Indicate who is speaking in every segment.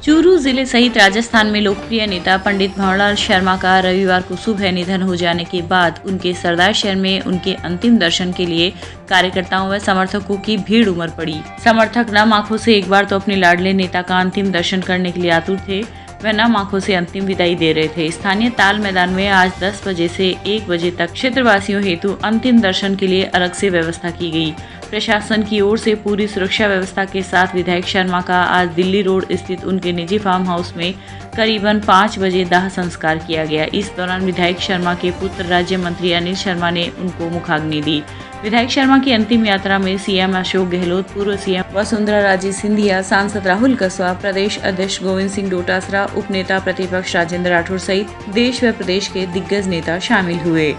Speaker 1: चूरू जिले सहित राजस्थान में लोकप्रिय नेता पंडित भंवरलाल शर्मा का रविवार को सुबह निधन हो जाने के बाद उनके सरदार शहर में उनके अंतिम दर्शन के लिए कार्यकर्ताओं व समर्थकों की भीड़ उमड़ पड़ी। समर्थक नम आंखों से एक बार तो अपने लाडले नेता का अंतिम दर्शन करने के लिए आतुर थे, वह नम आंखों से अंतिम विदाई दे रहे थे। स्थानीय ताल मैदान में आज 10 बजे से 1 बजे तक क्षेत्रवासियों हेतु अंतिम दर्शन के लिए अलग से व्यवस्था की गई। प्रशासन की ओर से पूरी सुरक्षा व्यवस्था के साथ विधायक शर्मा का आज दिल्ली रोड स्थित उनके निजी फार्म हाउस में करीबन 5 बजे दाह संस्कार किया गया। इस दौरान विधायक शर्मा के पुत्र राज्य मंत्री अनिल शर्मा ने उनको मुखाग्नि दी। विधायक शर्मा की अंतिम यात्रा में सीएम अशोक गहलोत, पूर्व सीएम वसुंधरा राजे सिंधिया, सांसद राहुल कसवा, प्रदेश अध्यक्ष गोविंद सिंह डोटासरा, उपनेता प्रतिपक्ष राजेंद्र राठौर सहित देश व प्रदेश के दिग्गज नेता शामिल हुए।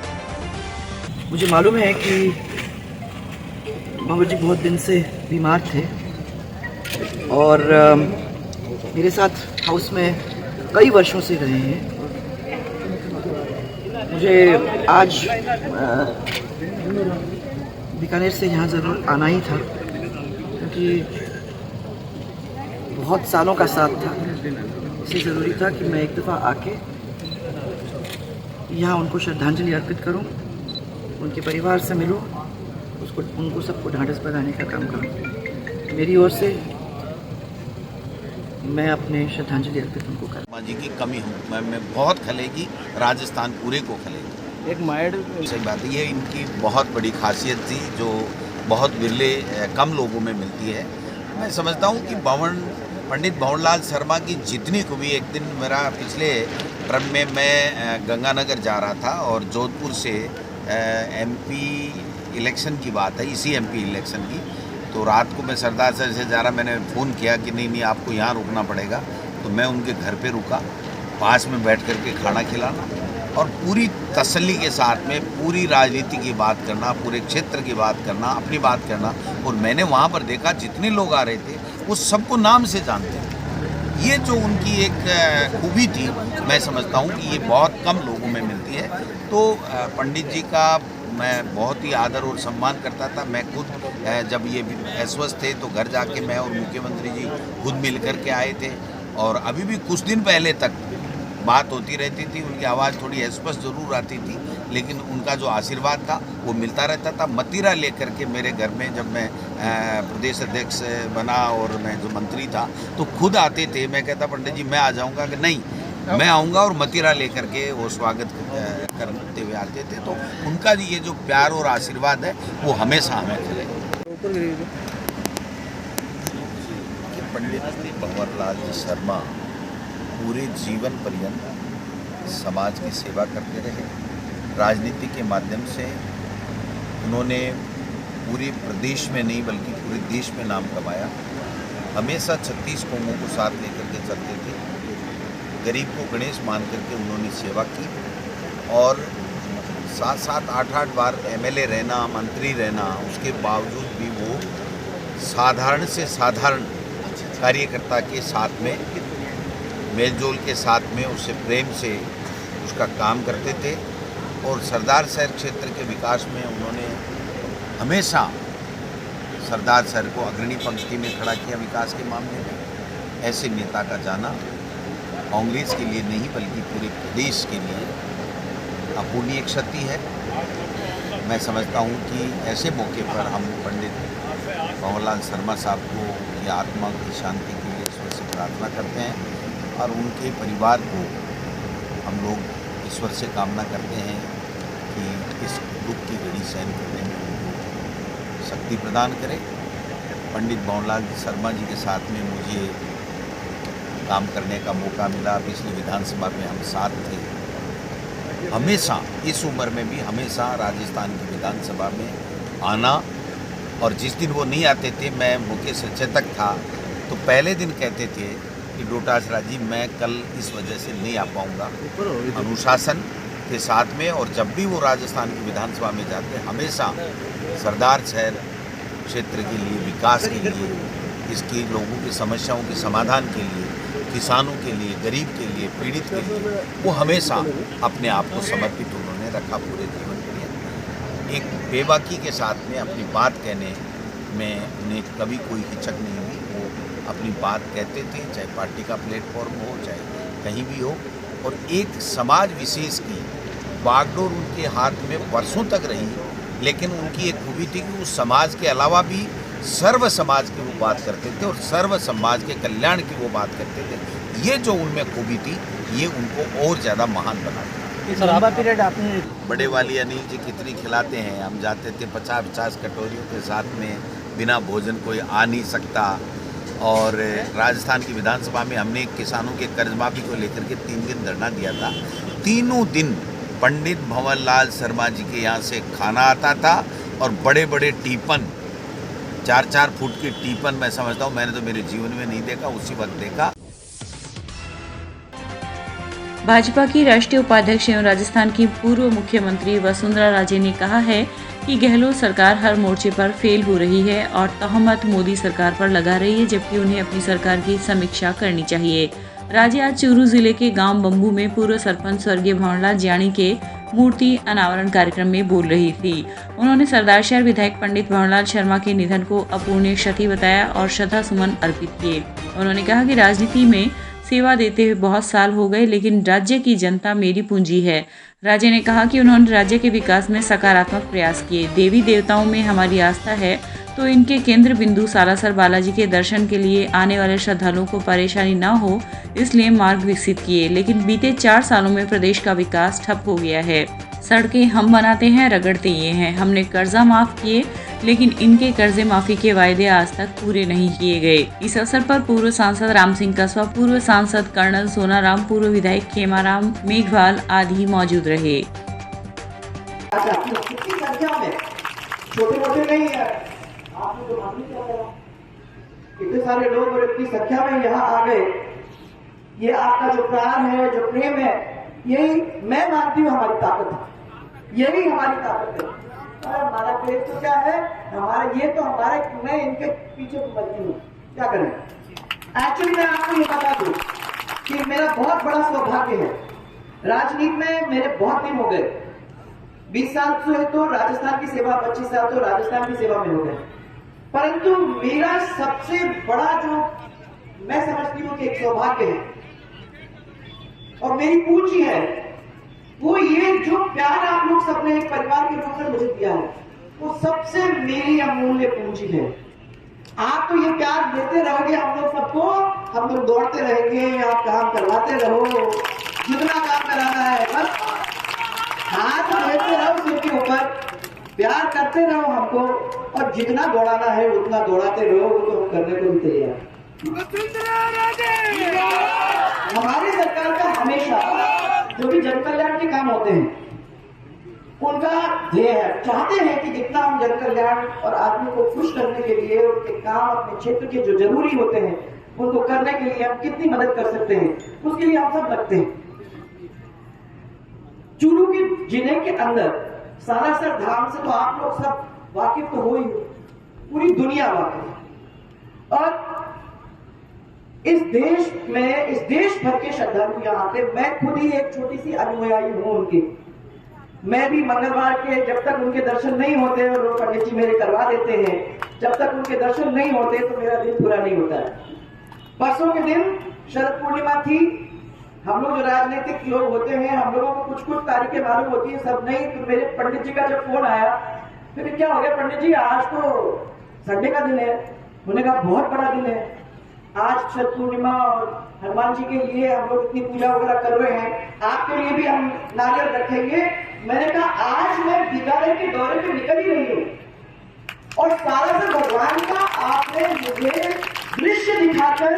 Speaker 2: मुझे मालूम है कि बाबा जी बहुत दिन से बीमार थे और मेरे साथ हाउस में कई वर्षों से रहे हैं। मुझे आज बीकानेर से यहाँ ज़रूर आना ही था क्योंकि बहुत सालों का साथ था। इसलिए ज़रूरी था कि मैं एक दफ़ा आके यहाँ उनको श्रद्धांजलि अर्पित करूँ, उनके परिवार से मिलूँ, उनको सबको ढांढस बंधाने का काम करूँ। मेरी ओर से मैं अपने श्रद्धांजलि अर्पित उनको कर
Speaker 3: माँ जी की कमी में बहुत खलेगी, राजस्थान पूरे को खलेगी।
Speaker 2: एक माइंड
Speaker 3: सही बात है, ये इनकी बहुत बड़ी खासियत थी जो बहुत विरले कम लोगों में मिलती है। मैं समझता हूँ कि पंडित भंवरलाल शर्मा की जितनी खूबी, एक दिन मेरा पिछले ट्रम में मैं गंगानगर जा रहा था और जोधपुर से एमपी इलेक्शन की बात है, इसी एमपी इलेक्शन की, तो रात को मैं सरदार सर से जा रहा, मैंने फ़ोन किया कि नहीं आपको यहाँ रुकना पड़ेगा, तो मैं उनके घर पे रुका, पास में बैठ करके खाना खिलाना और पूरी तसल्ली के साथ में पूरी राजनीति की बात करना, पूरे क्षेत्र की बात करना, अपनी बात करना। और मैंने वहाँ पर देखा जितने लोग आ रहे थे वो सबको नाम से जानते थे। ये जो उनकी एक खूबी थी, मैं समझता हूँ कि ये बहुत कम लोगों में मिलती है। तो पंडित जी का मैं बहुत ही आदर और सम्मान करता था। मैं खुद जब ये अस्वस्थ थे तो घर जाके मैं और मुख्यमंत्री जी खुद मिल कर के आए थे और अभी भी कुछ दिन पहले तक बात होती रहती थी। उनकी आवाज़ थोड़ी अस्पष्ट ज़रूर आती थी, लेकिन उनका जो आशीर्वाद था वो मिलता रहता था। मतीरा लेकर के मेरे घर में जब मैं प्रदेश अध्यक्ष बना और मैं जो मंत्री था तो खुद आते थे। मैं कहता पंडित जी मैं आ जाऊँगा, कि नहीं मैं आऊँगा, और मतीरा लेकर के वो स्वागत करते हुए आते थे। तो उनका ये जो प्यार और आशीर्वाद है वो हमेशा हमें मिले। पंडित भंवरलाल शर्मा पूरे जीवन पर्यंत समाज की सेवा करते रहे। राजनीति के माध्यम से उन्होंने पूरे प्रदेश में नहीं बल्कि पूरे देश में नाम कमाया। हमेशा 36 कौमों को साथ लेकर के चलते थे। गरीब को गणेश मान करके उन्होंने सेवा की और 7-7, 8-8 बार एमएलए रहना, मंत्री रहना, उसके बावजूद भी वो साधारण से साधारण कार्यकर्ता के साथ में, मेलजोल के साथ में, उससे प्रेम से उसका काम करते थे। और सरदार शहर क्षेत्र के विकास में उन्होंने हमेशा सरदार शहर को अग्रणी पंक्ति में खड़ा किया विकास के मामले में। ऐसे नेता का जाना कांग्रेस के लिए नहीं बल्कि पूरे प्रदेश के लिए अपूर्णीय क्षति है। मैं समझता हूँ कि ऐसे मौके पर हम पंडित भंवरलाल शर्मा साहब को की आत्मा की शांति के लिए ईश्वर से प्रार्थना करते हैं और उनके परिवार को हम लोग ईश्वर से कामना करते हैं कि इस दुख की घड़ी सहन करने में उनको शक्ति प्रदान करें। पंडित भंवरलाल शर्मा जी के साथ में मुझे काम करने का मौका मिला। पिछली विधानसभा में हम साथ थे। हमेशा इस उम्र में भी हमेशा राजस्थान की विधानसभा में आना, और जिस दिन वो नहीं आते थे, मैं मुख्य सचेतक था, तो पहले दिन कहते थे कि डोटासरा जी मैं कल इस वजह से नहीं आ पाऊँगा, अनुशासन के साथ में। और जब भी वो राजस्थान की विधानसभा में जाते हमेशा सरदार शहर क्षेत्र के लिए, विकास के लिए, इसकी लोगों की समस्याओं के समाधान के लिए, किसानों के लिए, गरीब के लिए, पीड़ित के लिए वो हमेशा अपने आप को समर्पित उन्होंने रखा पूरे जीवन के लिए। एक बेबाकी के साथ में अपनी बात कहने में उन्हें कभी कोई हिचक नहीं हुई। वो अपनी बात कहते थे, चाहे पार्टी का प्लेटफॉर्म हो, चाहे कहीं भी हो। और एक समाज विशेष की बागडोर उनके हाथ में वर्षों तक रही, लेकिन उनकी एक खूबी थी कि उस समाज के अलावा भी सर्व समाज की वो बात करते थे और सर्व समाज के कल्याण की वो बात करते थे। ये जो उनमें खूबी थी, ये उनको और ज़्यादा महान बनाती।
Speaker 2: लंबा पीरियड आपने
Speaker 3: बड़े वाली अनिल जी कितनी खिलाते हैं। हम जाते थे 50-50 कटोरियों के साथ में, बिना भोजन कोई आ नहीं सकता। और राजस्थान की विधानसभा में हमने किसानों के कर्ज माफी को लेकर के 3 दिन धरना दिया था। तीनों दिन पंडित भंवरलाल शर्मा जी के यहाँ से खाना आता था और बड़े बड़े टीपन, 4-4 फुट की टीपन, मैं समझता हूँ, मैंने तो मेरे जीवन में नहीं देखा, उसी वक्त देखा।
Speaker 1: भाजपा की राष्ट्रीय उपाध्यक्ष एवं राजस्थान की पूर्व मुख्यमंत्री वसुंधरा राजे ने कहा है कि गहलोत सरकार हर मोर्चे पर फेल हो रही है और तहमत मोदी सरकार पर लगा रही है, जबकि उन्हें अपनी सरकार की समीक्षा करनी चाहिए। राजे आज चूरू जिले के गांव बम्बू में पूर्व सरपंच स्वर्गीय भंवरलाल ज्याणी के मूर्ति अनावरण कार्यक्रम में बोल रही थी। उन्होंने सरदारशहर विधायक पंडित भंवरलाल शर्मा के निधन को अपूर्णीय क्षति बताया और श्रद्धा सुमन अर्पित किए। उन्होंने कहा कि राजनीति में सेवा देते हुए बहुत साल हो गए, लेकिन राज्य की जनता मेरी पूंजी है। राजे ने कहा कि उन्होंने राज्य के विकास में सकारात्मक प्रयास किए। देवी देवताओं में हमारी आस्था है, तो इनके केंद्र बिंदु सालासर बालाजी के दर्शन के लिए आने वाले श्रद्धालुओं को परेशानी न हो, इसलिए मार्ग विकसित किए। लेकिन बीते 4 सालों में प्रदेश का विकास ठप हो गया है। सड़कें हम बनाते हैं, रगड़ते ये हैं। हमने कर्जा माफ किए, लेकिन इनके कर्जे माफी के वायदे आज तक पूरे नहीं किए गए। इस अवसर पर पूर्व सांसद राम सिंह कसवा, पूर्व सांसद कर्नल सोनाराम, पूर्व विधायक खेमाराम मेघवाल आदि मौजूद रहे।
Speaker 4: छोटे मोटे नहीं है, आपने तो मालूम क्या करा, इतने सारे लोग और इतनी संख्या में यहाँ आ गए। ये आपका जो प्यार है, जो प्रेम है, यही मैं मानती हूँ हमारी ताकत है, यही हमारी ताकत है। और हमारा पेट तो क्या है, हमारा ये तो हमारा, मैं इनके पीछे तो मरती हूँ, क्या करें। एक्चुअली मैं आपको ये बता दूं कि मेरा बहुत बड़ा सौभाग्य है, राजनीति में मेरे बहुत दिन हो गए। 20 साल से तो राजस्थान की सेवा, 25 साल तो राजस्थान की सेवा में हो गए। परंतु मेरा सबसे बड़ा जो मैं समझती हूँ कि एक सौभाग्य है और मेरी पूंजी है, वो ये जो प्यार आप लोग सबने एक परिवार के रूप में मुझे दिया है, वो सबसे मेरी अमूल्य पूंजी है। आप तो ये प्यार देते रहोगे हम लोग सबको, हम लोग दौड़ते रहेंगे, आप काम करवाते रहो, जितना काम कराना है बस हाथ देते रहो सिर के ऊपर, प्यार करते रहो हमको, और जितना दौड़ाना है उतना दौड़ाते रहो, वो तो हम करने को भी तैयार। हमारी सरकार का हमेशा जो भी जन कल्याण के काम होते हैं, उनका ध्येय है, चाहते हैं कि जितना हम जन कल्याण और आदमी को खुश करने के लिए उनके काम अपने क्षेत्र के जो जरूरी होते हैं उनको करने के लिए हम कितनी मदद कर सकते हैं, उसके लिए हम सब लगते हैं। चूरू के जिले के अंदर सालासर धाम से तो आप लोग सब वाकिफ तो हो ही, पूरी दुनिया वाकिफ। और इस देश में, इस देश भर के श्रद्धालु यहाँ आते, मैं खुद ही एक छोटी सी अनुयायी हूँ उनकी। मैं भी मंगलवार के जब तक उनके दर्शन नहीं होते, और वो पंडित जी मेरे करवा देते हैं, जब तक उनके दर्शन नहीं होते तो मेरा दिन पूरा नहीं होता है। परसों के दिन शरद पूर्णिमा थी। हम लोग जो राजनीतिक लोग होते हैं, हम लोगों को कुछ कुछ तारीखें मालूम होती है, सब नहीं। तो मेरे पंडित जी का जब फोन आया, फिर क्या हो गया पंडित जी, आज तो संडे का दिन है। उन्होंने कहा बहुत बड़ा दिन है, आज शरद पूर्णिमा और हनुमान जी के लिए हम लोग इतनी पूजा वगैरह कर रहे हैं, आपके लिए भी हम नारियल रखेंगे। मैंने कहा आज मैं बिगाड़े के दौरे पे निकल ही रही हूँ, और सालासर भगवान का आपने मुझे दृश्य दिखाकर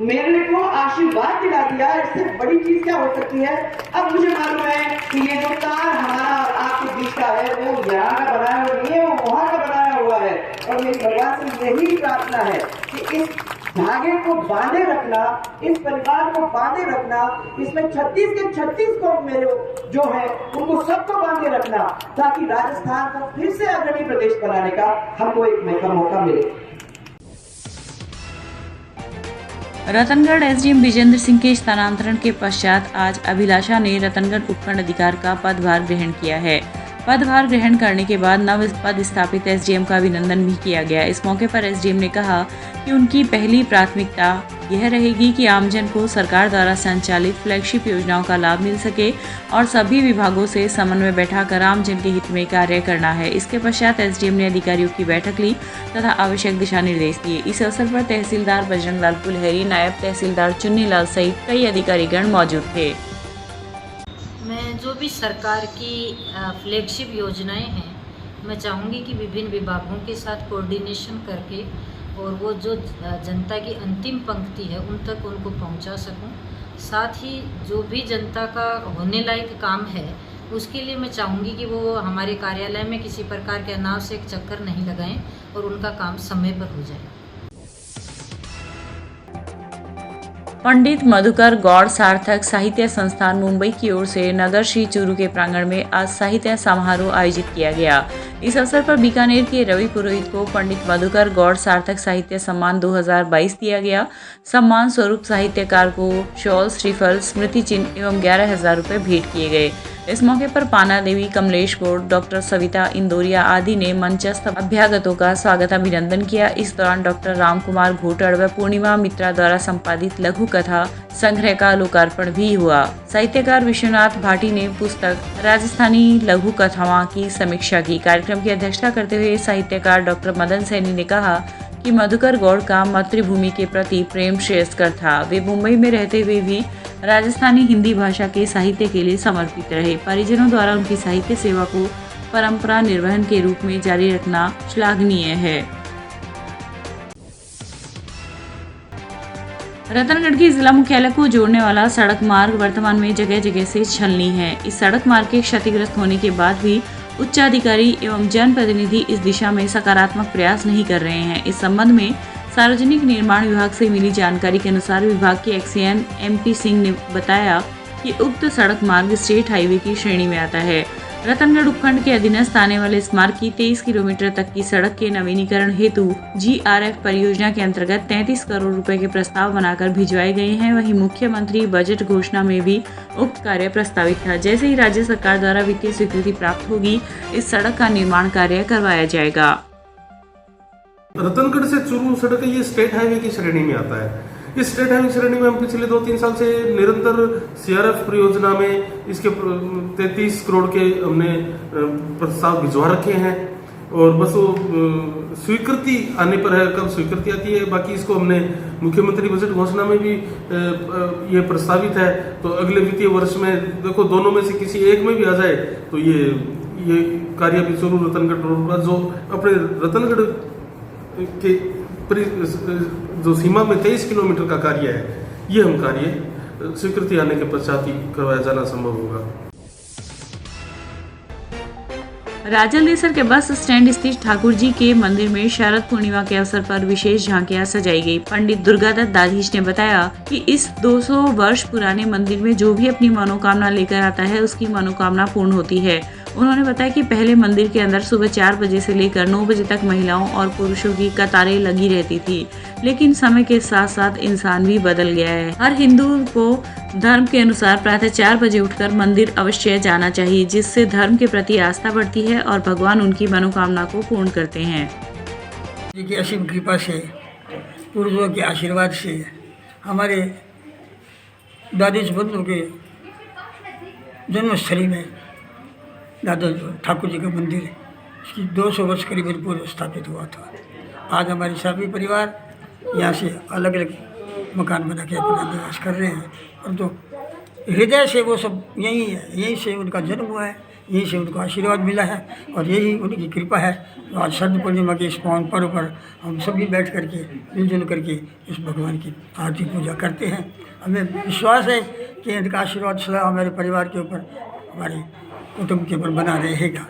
Speaker 4: मेरे को आशीर्वाद दिला दिया। इससे बड़ी चीज क्या हो सकती है। अब मुझे मालूम है कि ये जो तार हमारा आपके बीच का है, वो यहाँ का बनाया हुआ नहीं है, वो वहां का बनाया हुआ है। और मेरी भगवान से यही प्रार्थना है कि इस धागे को बांधे रखना, इस परिवार को बांधे रखना, इसमें 36 के 36 को मेरे जो है उनको सबको बांधे रखना, ताकि राजस्थान को फिर से अग्रणी प्रदेश बनाने का हमको एक मौका मिले।
Speaker 1: रतनगढ़ एसडीएम विजेंद्र सिंह के स्थानांतरण के पश्चात आज अभिलाषा ने रतनगढ़ उपखंड अधिकारी का पदभार ग्रहण किया है। पदभार ग्रहण करने के बाद नव पद स्थापित एसडीएम का अभिनंदन भी किया गया। इस मौके पर एसडीएम ने कहा कि उनकी पहली प्राथमिकता यह रहेगी कि आमजन को सरकार द्वारा संचालित फ्लैगशिप योजनाओं का लाभ मिल सके और सभी विभागों से समन्वय बैठाकर आमजन के हित में कार्य करना है। इसके पश्चात एसडीएम ने अधिकारियों की बैठक ली तथा आवश्यक दिशा निर्देश दिए। इस अवसर पर तहसीलदार बजरंग लाल पुलहरी, नायब तहसीलदार चुन्नी लाल सहित कई अधिकारीगण मौजूद थे।
Speaker 5: मैं जो भी सरकार की फ्लैगशिप योजनाएं हैं, मैं चाहूँगी कि विभिन्न विभागों के साथ कोऑर्डिनेशन करके और वो जो जनता की अंतिम पंक्ति है उन तक उनको पहुंचा सकूं। साथ ही जो भी जनता का होने लायक काम है उसके लिए मैं चाहूँगी कि वो हमारे कार्यालय में किसी प्रकार के अनावश्यक चक्कर नहीं लगाएं और उनका काम समय पर हो जाए।
Speaker 1: पंडित मधुकर गौड़ सार्थक साहित्य संस्थान मुंबई की ओर से नगर श्री चूरू के प्रांगण में आज साहित्य समारोह आयोजित किया गया। इस अवसर पर बीकानेर के रवि पुरोहित को पंडित मधुकर गौड़ सार्थक साहित्य सम्मान 2022 दिया गया। सम्मान स्वरूप साहित्यकार को शॉल, श्रीफल, स्मृति चिन्ह एवं 11,000 रुपये भेंट किए गए। इस मौके पर पाना देवी, कमलेश गौड़, डॉक्टर सविता इंदौरिया आदि ने मंचस्थ अभ्यागतों का स्वागत अभिनंदन किया। इस दौरान डॉक्टर रामकुमार घोटड़ व पूर्णिमा मित्रा द्वारा संपादित लघु कथा संग्रह का लोकार्पण भी हुआ। साहित्यकार विश्वनाथ भाटी ने पुस्तक राजस्थानी लघु कथाओं की समीक्षा की। कार्यक्रम की अध्यक्षता करते हुए साहित्यकार डॉक्टर मदन सैनी ने कहा कि मधुकर गौड़ का मातृभूमि के प्रति प्रेम श्रेयस्कर था। वे मुंबई में रहते हुए भी राजस्थानी हिंदी भाषा के साहित्य के लिए समर्पित रहे। परिजनों द्वारा उनकी साहित्य सेवा को परंपरा निर्वहन के रूप में जारी रखना श्लाघनीय है। रतनगढ़ की जिला मुख्यालय को जोड़ने वाला सड़क मार्ग वर्तमान में जगह जगह से छलनी है। इस सड़क मार्ग के क्षतिग्रस्त होने के बाद भी उच्चाधिकारी एवं जनप्रतिनिधि इस दिशा में सकारात्मक प्रयास नहीं कर रहे हैं। इस संबंध में सार्वजनिक निर्माण विभाग से मिली जानकारी के अनुसार विभाग के एक्सीएन MP सिंह ने बताया कि उक्त सड़क मार्ग स्टेट हाईवे की श्रेणी में आता है। रतनगढ़ उपखंड के अधीनस्थ आने वाले इस मार्ग की 23 किलोमीटर तक की सड़क के नवीनीकरण हेतु GRF परियोजना के अंतर्गत 33 करोड़ रुपए के प्रस्ताव बनाकर भिजवाए गए हैं। वहीं मुख्यमंत्री बजट घोषणा में भी उक्त कार्य प्रस्तावित था। जैसे ही राज्य सरकार द्वारा वित्तीय स्वीकृति प्राप्त होगी, इस सड़क का निर्माण कार्य करवाया जाएगा।
Speaker 6: रतनगढ़ से चूरू सड़क ये स्टेट हाईवे की श्रेणी में आता है। इस स्टेट हाईवे श्रेणी में हम पिछले 2-3 साल से निरंतर CRF परियोजना में इसके 33 करोड़ के हमने प्रस्ताव भिजवा रखे हैं और बस वो स्वीकृति आने पर है। कब स्वीकृति आती है, बाकी इसको हमने मुख्यमंत्री बजट घोषणा में भी ये प्रस्तावित है। तो अगले वित्तीय वर्ष में देखो दोनों में से किसी एक में भी आ जाए तो ये कार्य भी चूरू रतनगढ़ रोड का जो अपने रतनगढ़ के जो सीमा में 23 किलोमीटर का कार्य है, ये हम कार्य स्वीकृति आने के पश्चात ही करवाया जाना संभव होगा।
Speaker 1: राजलदेसर के बस स्टैंड स्थित ठाकुर जी के मंदिर में शरद पूर्णिमा के अवसर पर विशेष झांकियां सजाई गई। पंडित दुर्गादत्त दाधीश ने बताया कि इस 200 वर्ष पुराने मंदिर में जो भी अपनी मनोकामना लेकर आता है उसकी मनोकामना पूर्ण होती है। उन्होंने बताया कि पहले मंदिर के अंदर सुबह 4 बजे से लेकर 9 बजे तक महिलाओं और पुरुषों की कतारें लगी रहती थी, लेकिन समय के साथ साथ इंसान भी बदल गया है। हर हिंदू को धर्म के अनुसार प्रातः 4 बजे उठकर मंदिर अवश्य जाना चाहिए, जिससे धर्म के प्रति आस्था बढ़ती है और भगवान उनकी मनोकामना को पूर्ण करते हैं।
Speaker 7: जी की असीम कृपा से, पूर्वजों के आशीर्वाद से, हमारे दादेश बंधु के जन्मस्थली में दादा ठाकुर जी का मंदिर इसकी 200 वर्ष करीबन पूर्व स्थापित हुआ था। आज हमारे सभी परिवार यहाँ से अलग अलग मकान बना के अपना निवास कर रहे हैं, परंतु हृदय से वो सब यही है, यहीं से उनका जन्म हुआ है, यहीं से उनको आशीर्वाद मिला है और यही उनकी कृपा है। तो आज शरद पूर्णिमा के इस पावन पर्व पर हम सभी बैठ करके मिलजुल करके इस भगवान की आरती पूजा करते हैं। हमें विश्वास है कि इनका आशीर्वाद सदा हमारे परिवार के ऊपर, हमारे कुटुंब के ऊपर बना रहेगा।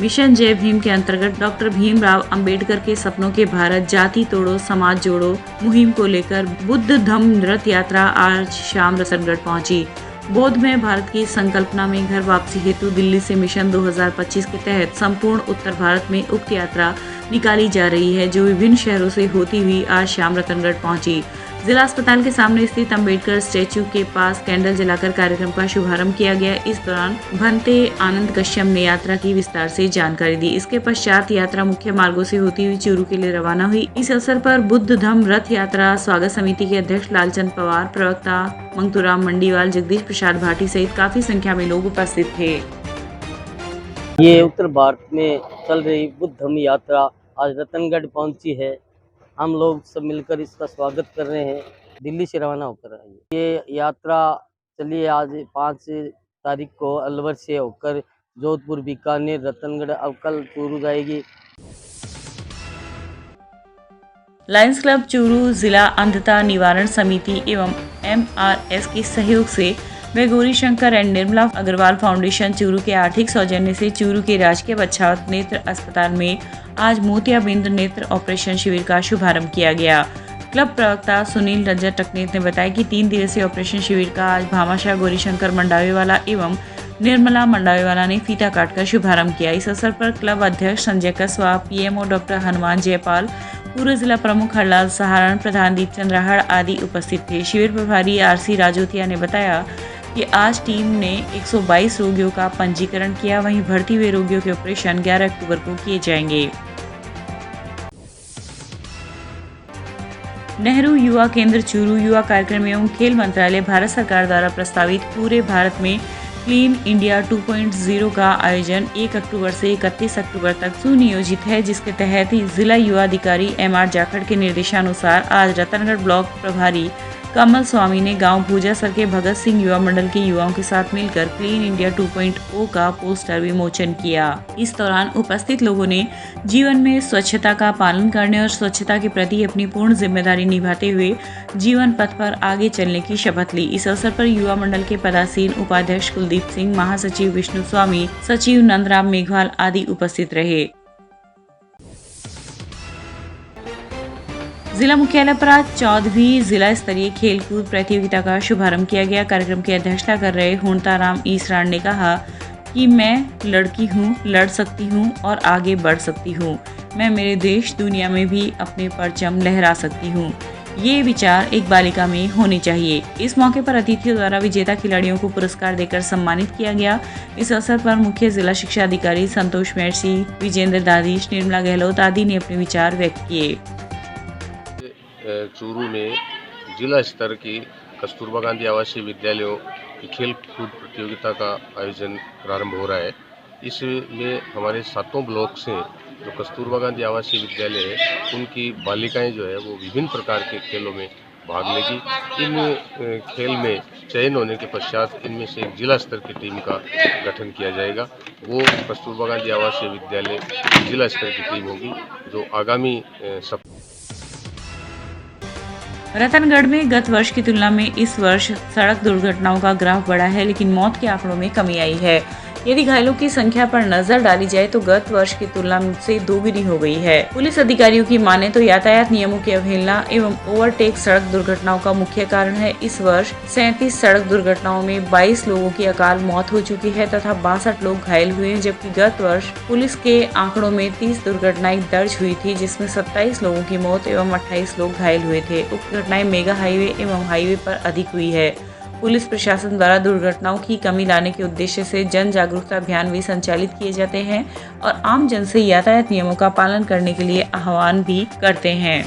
Speaker 1: मिशन जय भीम के अंतर्गत डॉक्टर भीमराव अंबेडकर के सपनों के भारत जाति तोड़ो समाज जोड़ो मुहिम को लेकर बुद्ध धम्म रथ यात्रा आज शाम रतनगढ़ पहुंची। बौद्ध में भारत की संकल्पना में घर वापसी हेतु दिल्ली से मिशन 2025 के तहत संपूर्ण उत्तर भारत में उक्त यात्रा निकाली जा रही है, जो विभिन्न शहरों से होती हुई आज शाम रतनगढ़ पहुंची। जिला अस्पताल के सामने स्थित अंबेडकर स्टैच्यू के पास कैंडल जलाकर कार्यक्रम का शुभारंभ किया गया। इस दौरान भंते आनंद कश्यप ने यात्रा की विस्तार से जानकारी दी। इसके पश्चात यात्रा मुख्य मार्गों से होती हुई चूरू के लिए रवाना हुई। इस अवसर पर बुद्ध धम्म रथ यात्रा स्वागत समिति के अध्यक्ष लालचंद पवार, प्रवक्ता मंगतूराम मंडीवाल, जगदीश प्रसाद भाटी सहित काफी संख्या में लोग उपस्थित थे।
Speaker 8: ये उत्तर भारत में चल रही बुद्ध धम्म यात्रा आज रतनगढ़ पहुंची है। हम लोग सब मिलकर इसका स्वागत कर रहे हैं। दिल्ली से रवाना होकर आई ये यात्रा चलिए आज 5 तारीख को अलवर से होकर जोधपुर, बीकानेर, रतनगढ़, अब कल चूरू जाएगी।
Speaker 1: लायंस क्लब चूरू, जिला अंधता निवारण समिति एवं MRS के सहयोग से व गौरी शंकर एंड निर्मला अग्रवाल फाउंडेशन चूरू के आर्थिक सौजन्य से चूरू के राजकीय बच्छावत नेत्र अस्पताल में आज मोतियाबिंद नेत्र ऑपरेशन शिविर का शुभारंभ किया गया। क्लब प्रवक्ता सुनील रंजन टकनेत ने बताया कि 3 दिवसीय ऑपरेशन शिविर का आज भामाशाह गौरीशंकर मंडावेवाला एवं निर्मला मंडावेवाला ने फीता काटकर शुभारंभ किया। इस अवसर पर क्लब अध्यक्ष संजय कसवा, PMO डॉक्टर हनुमान जयपाल, पूर्व जिला प्रमुख हरलाल सहारण, प्रधान दीपचंद राहड़ आदि उपस्थित थे। शिविर प्रभारी RC राजोतिया ने बताया कि आज टीम ने 122 रोगियों का पंजीकरण किया। वहीं भर्ती हुए रोगियों के ऑपरेशन 11 अक्टूबर को किए जाएंगे। नेहरू युवा केंद्र चूरू युवा कार्यक्रम एवं खेल मंत्रालय भारत सरकार द्वारा प्रस्तावित पूरे भारत में क्लीन इंडिया 2.0 का आयोजन 1 अक्टूबर से 31 अक्टूबर तक सुनियोजित है, जिसके तहत जिला युवा अधिकारी MR जाखड़ के निर्देशानुसार आज रतनगढ़ ब्लॉक प्रभारी कमल स्वामी ने गांव भूजासर के भगत सिंह युवा मंडल के युवाओं के साथ मिलकर क्लीन इंडिया 2.0 का पोस्टर विमोचन किया। इस दौरान उपस्थित लोगों ने जीवन में स्वच्छता का पालन करने और स्वच्छता के प्रति अपनी पूर्ण जिम्मेदारी निभाते हुए जीवन पथ पर आगे चलने की शपथ ली। इस अवसर पर युवा मंडल के पदासीन उपाध्यक्ष कुलदीप सिंह, महासचिव विष्णु स्वामी, सचिव नंदराम मेघवाल आदि उपस्थित रहे। जिला मुख्यालय पर आज 14वीं जिला स्तरीय खेलकूद प्रतियोगिता का शुभारंभ किया गया। कार्यक्रम की अध्यक्षता कर रहे हुणताराम ईसरान ने कहा कि मैं लड़की हूँ, लड़ सकती हूँ और आगे बढ़ सकती हूँ। मैं मेरे देश दुनिया में भी अपने परचम लहरा सकती हूँ। ये विचार एक बालिका में होने चाहिए। इस मौके पर अतिथियों द्वारा विजेता खिलाड़ियों को पुरस्कार देकर सम्मानित किया गया। इस अवसर पर मुख्य जिला शिक्षा अधिकारी संतोष मेरसी, विजेंद्र दादीश, निर्मला गहलोत आदि ने अपने विचार व्यक्त किए।
Speaker 9: चूरू में जिला स्तर की कस्तूरबा गांधी आवासीय विद्यालयों की खेल कूद प्रतियोगिता का आयोजन प्रारंभ हो रहा है। इसमें हमारे 7 ब्लॉक से जो कस्तूरबा गांधी आवासीय विद्यालय है उनकी बालिकाएं जो है वो विभिन्न प्रकार के खेलों में भाग लेगी। इन खेल में चयन होने के पश्चात इनमें से एक जिला स्तर की टीम का गठन किया जाएगा। वो कस्तूरबा गांधी आवासीय विद्यालय जिला स्तर की टीम होगी जो आगामी
Speaker 1: रतनगढ़ में गत वर्ष की तुलना में इस वर्ष सड़क दुर्घटनाओं का ग्राफ बढ़ा है, लेकिन मौत के आंकड़ों में कमी आई है। यदि घायलों की संख्या पर नजर डाली जाए तो गत वर्ष की तुलना से दोगुनी हो गई है। पुलिस अधिकारियों की माने तो यातायात नियमों की अवहेलना एवं ओवरटेक सड़क दुर्घटनाओं का मुख्य कारण है। इस वर्ष 37 सड़क दुर्घटनाओं में 22 लोगों की अकाल मौत हो चुकी है तथा 62 लोग घायल हुए हैं, जबकि गत वर्ष पुलिस के आंकड़ों में 30 दुर्घटनाएं दर्ज हुई थी, जिसमें 27 लोगों की मौत एवं 28 लोग घायल हुए थे। उक्त घटनाएं मेगा हाईवे एवं हाईवे पर अधिक हुई है। पुलिस प्रशासन द्वारा दुर्घटनाओं की कमी लाने के उद्देश्य से जन जागरूकता अभियान भी संचालित किए जाते हैं और आम जन से यातायात नियमों का पालन करने के लिए आह्वान भी करते हैं।